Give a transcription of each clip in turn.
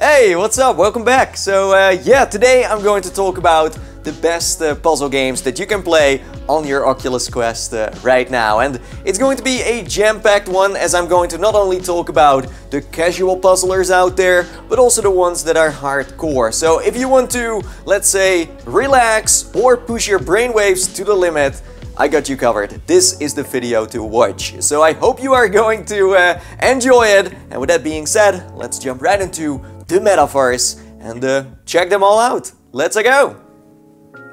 Hey, what's up? Welcome back. So yeah, today I'm going to talk about the best puzzle games that you can play on your Oculus Quest right now. And it's going to be a jam-packed one, as I'm going to not only talk about the casual puzzlers out there, but also the ones that are hardcore. So if you want to, let's say, relax or push your brainwaves to the limit, I got you covered. This is the video to watch. So I hope you are going to enjoy it. And with that being said, let's jump right into the metaverse and check them all out. Let's go!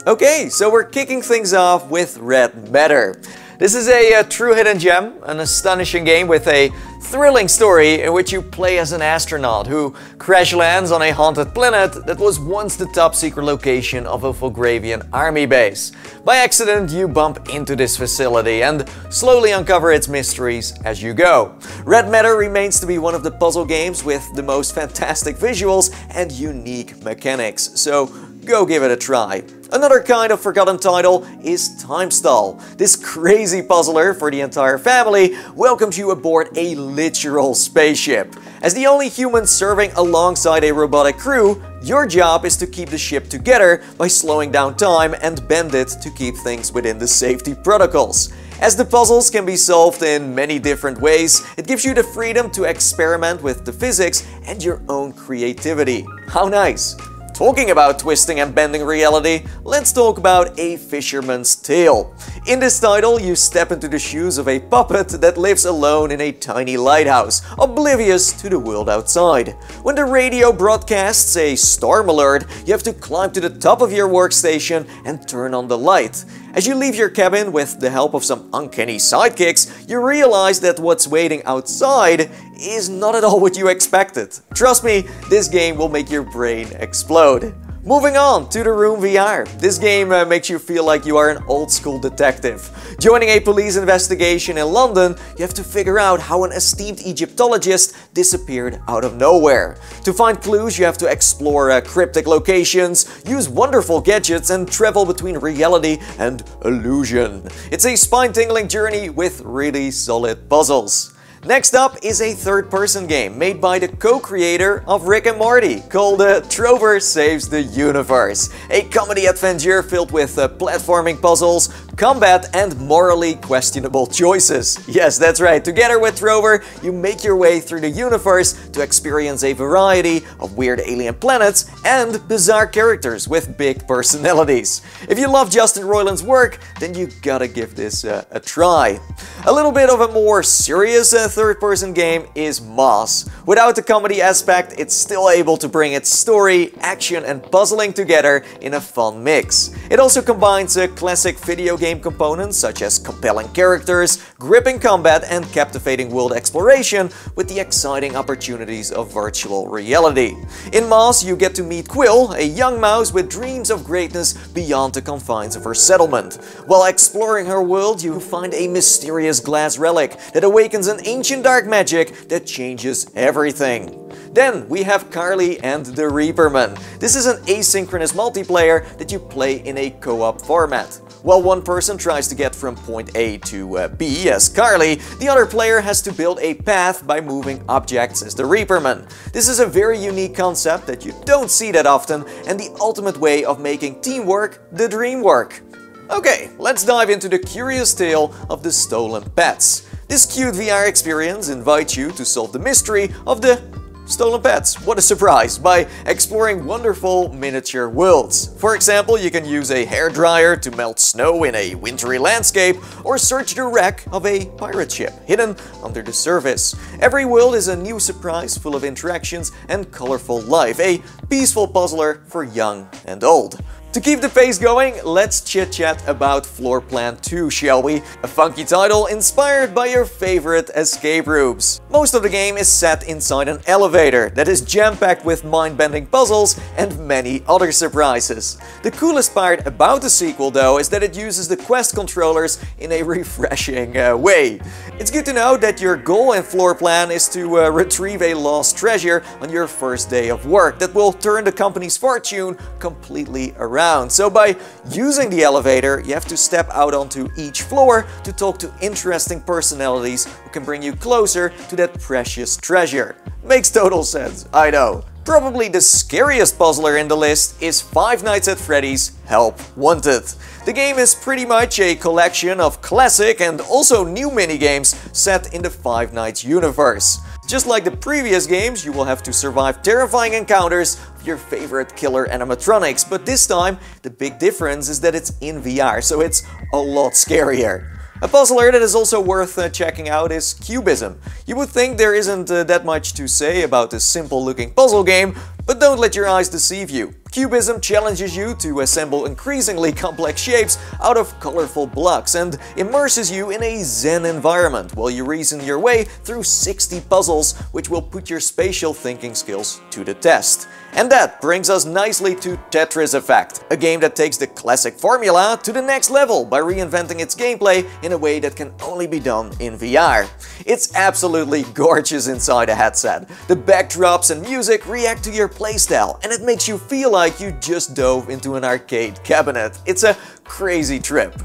Okay, so we're kicking things off with Red Matter. This is a true hidden gem, an astonishing game with a thrilling story in which you play as an astronaut who crash lands on a haunted planet that was once the top secret location of a Volgravian army base. By accident, you bump into this facility and slowly uncover its mysteries as you go. Red Matter remains to be one of the puzzle games with the most fantastic visuals and unique mechanics, so go give it a try. Another kind of forgotten title is Timestall. This crazy puzzler for the entire family welcomes you aboard a literal spaceship. As the only human serving alongside a robotic crew, your job is to keep the ship together by slowing down time and bend it to keep things within the safety protocols. As the puzzles can be solved in many different ways, it gives you the freedom to experiment with the physics and your own creativity. How nice! Talking about twisting and bending reality, let's talk about A Fisherman's Tail. In this title, you step into the shoes of a puppet that lives alone in a tiny lighthouse, oblivious to the world outside. When the radio broadcasts a storm alert, you have to climb to the top of your workstation and turn on the light. As you leave your cabin with the help of some uncanny sidekicks, you realize that what's waiting outside is not at all what you expected. Trust me, this game will make your brain explode. Moving on to The Room VR. This game makes you feel like you are an old-school detective. Joining a police investigation in London, you have to figure out how an esteemed Egyptologist disappeared out of nowhere. To find clues, you have to explore cryptic locations, use wonderful gadgets, and travel between reality and illusion. It's a spine-tingling journey with really solid puzzles. Next up is a third-person game made by the co-creator of Rick and Morty called Trover Saves the Universe. A comedy adventure filled with platforming puzzles, combat, and morally questionable choices. Yes, that's right. Together with Trover, you make your way through the universe to experience a variety of weird alien planets and bizarre characters with big personalities. If you love Justin Roiland's work, then you gotta give this a try. A little bit of a more serious third-person game is Moss. Without the comedy aspect, it's still able to bring its story, action, and puzzling together in a fun mix. It also combines classic video game components such as compelling characters, gripping combat, and captivating world exploration with the exciting opportunities of virtual reality. In Moss, you get to meet Quill, a young mouse with dreams of greatness beyond the confines of her settlement. While exploring her world, you find a mysterious glass relic that awakens an ancient dark magic that changes everything. Then we have Carly and the Reaperman. This is an asynchronous multiplayer that you play in a co-op format. While one person tries to get from point A to B as Carly, the other player has to build a path by moving objects as the Reaperman. This is a very unique concept that you don't see that often and the ultimate way of making teamwork the dream work. Okay, let's dive into the curious tale of the stolen pets. This cute VR experience invites you to solve the mystery of the stolen pets. What a surprise! By exploring wonderful miniature worlds. For example, you can use a hairdryer to melt snow in a wintry landscape or search the wreck of a pirate ship hidden under the surface. Every world is a new surprise full of interactions and colorful life. A peaceful puzzler for young and old. To keep the pace going, let's chit-chat about Floor Plan 2, shall we? A funky title inspired by your favorite escape rooms. Most of the game is set inside an elevator that is jam-packed with mind-bending puzzles and many other surprises. The coolest part about the sequel, though, is that it uses the Quest controllers in a refreshing way. It's good to know that your goal in Floor Plan is to retrieve a lost treasure on your first day of work that will turn the company's fortune completely around. So by using the elevator, you have to step out onto each floor to talk to interesting personalities who can bring you closer to that precious treasure. Makes total sense, I know. Probably the scariest puzzler in the list is Five Nights at Freddy's Help Wanted. The game is pretty much a collection of classic and also new minigames set in the Five Nights universe. Just like the previous games, you will have to survive terrifying encounters of your favorite killer animatronics, but this time the big difference is that it's in VR, so it's a lot scarier. A puzzler that is also worth checking out is Cubism. You would think there isn't that much to say about this simple looking puzzle game, but don't let your eyes deceive you. Cubism challenges you to assemble increasingly complex shapes out of colorful blocks and immerses you in a zen environment while you reason your way through 60 puzzles, which will put your spatial thinking skills to the test. And that brings us nicely to Tetris Effect, a game that takes the classic formula to the next level by reinventing its gameplay in a way that can only be done in VR. It's absolutely gorgeous inside a headset. The backdrops and music react to your playstyle, and it makes you feel like you just dove into an arcade cabinet. It's a crazy trip.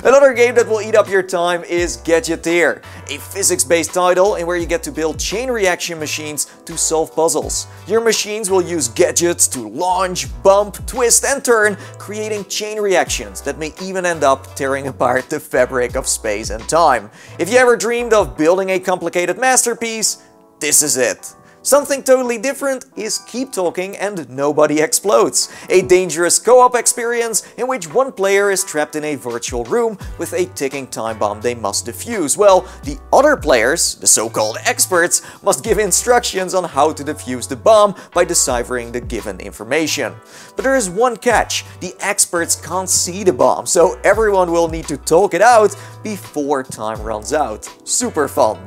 Another game that will eat up your time is Gadgeteer, a physics-based title in where you get to build chain reaction machines to solve puzzles. Your machines will use gadgets to launch, bump, twist and turn, creating chain reactions that may even end up tearing apart the fabric of space and time. If you ever dreamed of building a complicated masterpiece, this is it. Something totally different is Keep Talking and Nobody Explodes, a dangerous co-op experience in which one player is trapped in a virtual room with a ticking time bomb they must defuse, while the other players, the so-called experts, must give instructions on how to defuse the bomb by deciphering the given information. But there is one catch: the experts can't see the bomb, so everyone will need to talk it out before time runs out. Super fun.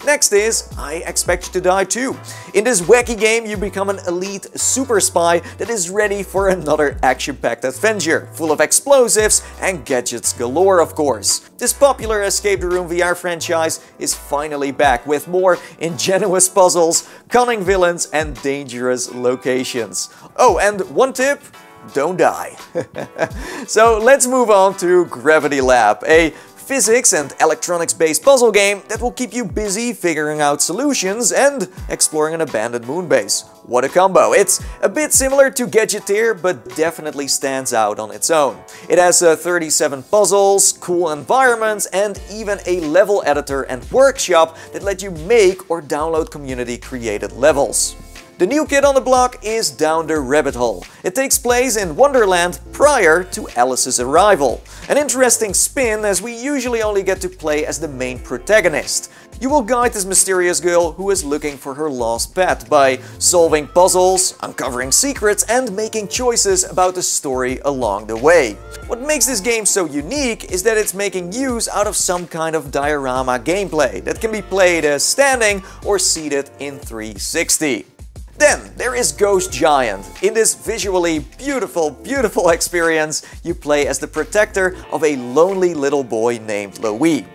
Next is I Expect You to Die Too. In this wacky game you become an elite super spy that is ready for another action-packed adventure, full of explosives and gadgets galore, of course. This popular Escape the Room VR franchise is finally back with more ingenious puzzles, cunning villains and dangerous locations. Oh, and one tip: don't die. So let's move on to Gravity Lab, a physics and electronics-based puzzle game that will keep you busy figuring out solutions and exploring an abandoned moon base. What a combo! It's a bit similar to Gadgeteer, but definitely stands out on its own. It has 37 puzzles, cool environments, and even a level editor and workshop that let you make or download community-created levels. The new kid on the block is Down the Rabbit Hole. It takes place in Wonderland prior to Alice's arrival. An interesting spin, as we usually only get to play as the main protagonist. You will guide this mysterious girl who is looking for her lost pet by solving puzzles, uncovering secrets and making choices about the story along the way. What makes this game so unique is that it's making use out of some kind of diorama gameplay that can be played standing or seated in 360. Then there is Ghost Giant. In this visually beautiful experience, you play as the protector of a lonely little boy named Louis.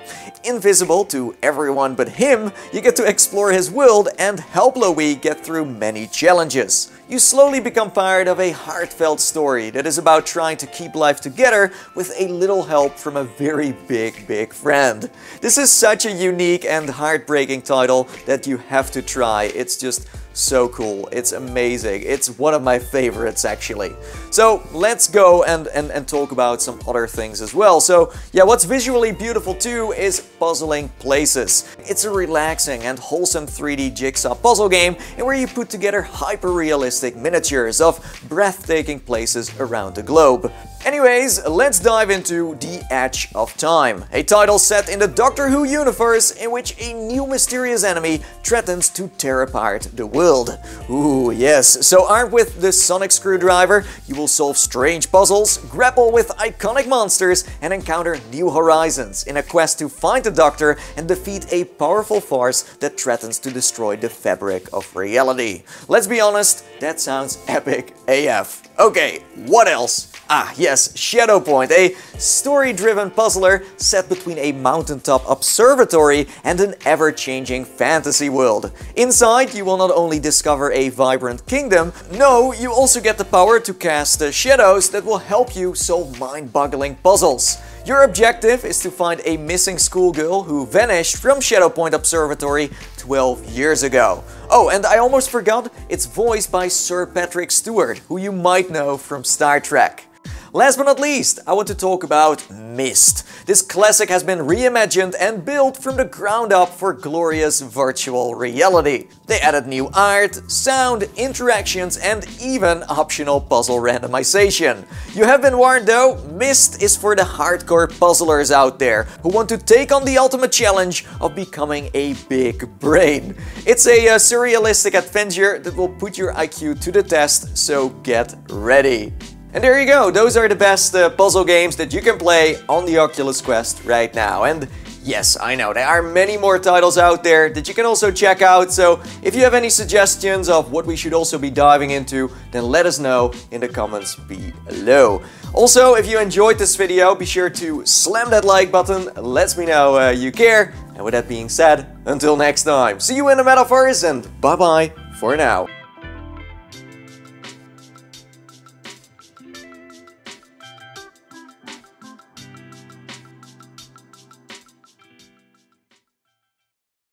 Invisible to everyone but him, you get to explore his world and help Louis get through many challenges. You slowly become part of a heartfelt story that is about trying to keep life together with a little help from a very big friend. This is such a unique and heartbreaking title that you have to try. It's just so cool. It's amazing. It's one of my favorites, actually. So let's go and talk about some other things as well. So yeah, what's visually beautiful too is Puzzling Places. It's a relaxing and wholesome 3D jigsaw puzzle game in where you put together hyper-realistic miniatures of breathtaking places around the globe. Anyways, let's dive into The Edge of Time, a title set in the Doctor Who universe in which a new mysterious enemy threatens to tear apart the world. Ooh, yes. So armed with the sonic screwdriver, you will solve strange puzzles, grapple with iconic monsters, and encounter new horizons in a quest to find the Doctor and defeat a powerful force that threatens to destroy the fabric of reality. Let's be honest, that sounds epic AF. Okay, what else? Ah, yes, Shadowpoint, a story-driven puzzler set between a mountaintop observatory and an ever-changing fantasy world. Inside, you will not only discover a vibrant kingdom, no, you also get the power to cast shadows that will help you solve mind-boggling puzzles. Your objective is to find a missing schoolgirl who vanished from Shadowpoint Observatory 12 years ago. Oh, and I almost forgot, it's voiced by Sir Patrick Stewart, who you might know from Star Trek. Last but not least, I want to talk about Myst. This classic has been reimagined and built from the ground up for glorious virtual reality. They added new art, sound, interactions and even optional puzzle randomization. You have been warned though, Myst is for the hardcore puzzlers out there who want to take on the ultimate challenge of becoming a big brain. It's a surrealistic adventure that will put your IQ to the test, so get ready. And there you go, those are the best puzzle games that you can play on the Oculus Quest right now. And yes, I know, there are many more titles out there that you can also check out, so if you have any suggestions of what we should also be diving into, then let us know in the comments below. Also, if you enjoyed this video, be sure to slam that like button, lets me know you care. And with that being said, until next time, see you in the metaverse and bye bye for now.